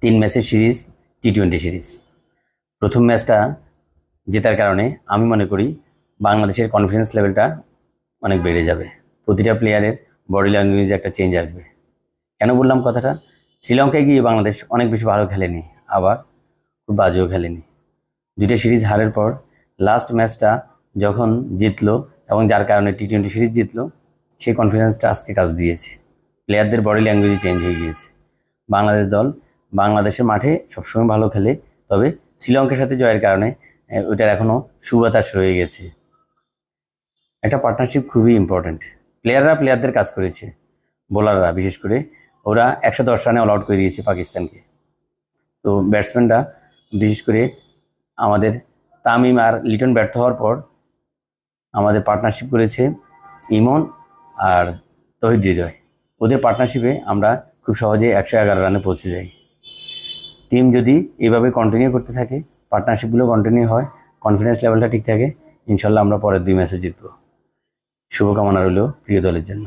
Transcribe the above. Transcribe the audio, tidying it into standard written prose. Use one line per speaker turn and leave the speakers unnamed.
তিন ম্যাচের series, টি-20 series. প্রথম ম্যাচটা জেতার কারণে আমি মনে করি বাংলাদেশের কনফিডেন্স লেভেলটা অনেক বেড়ে যাবে। প্রতিটা প্লেয়ারের বডি ল্যাঙ্গুয়েজে একটা চেঞ্জ আসবে। কেন বললাম কথাটা? শ্রীলঙ্কায় গিয়ে বাংলাদেশ অনেক বেশি ভালো খেলেনি, আবার খুব বাজেও খেলেনি। দুইটা সিরিজ হারের পর লাস্ট ম্যাচটা যখন জিতলো এবং যার কারণে টি-20 সিরিজ জিতলো, সেই কনফিডেন্সটা আজকে কাজ দিয়েছে। প্লেয়ারদের বডি ল্যাঙ্গুয়েজ চেঞ্জ হয়ে গিয়েছে। বাংলাদেশ দল বাংলাদেশের মাঠে সবসময় ভালো খেলে, তবে শ্রীলঙ্কার সাথে জয়ের কারণে ওইটার এখনও সুবাতাস রয়ে গেছে। একটা পার্টনারশিপ খুবই ইম্পর্ট্যান্ট। প্লেয়ারদের কাজ করেছে, বোলাররা বিশেষ করে ওরা 110 রানে অল আউট করে দিয়েছে পাকিস্তানকে। তো ব্যাটসম্যানরা বিশেষ করে আমাদের তামিম আর লিটন ব্যর্থ হওয়ার পর আমাদের পার্টনারশিপ করেছে ইমন আর তহিদ হৃদয়। ওদের পার্টনারশিপে আমরা খুব সহজে 111 রানে পৌঁছে যাই। টিম যদি এভাবে কন্টিনিউ করতে থাকে, পার্টনারশিপগুলো কন্টিনিউ হয়, কনফিডেন্স লেভেলটা ঠিক থাকে, ইনশাল্লাহ আমরা পরের 2 ম্যাচে জিতব। শুভকামনা রইল প্রিয় দলের জন্য।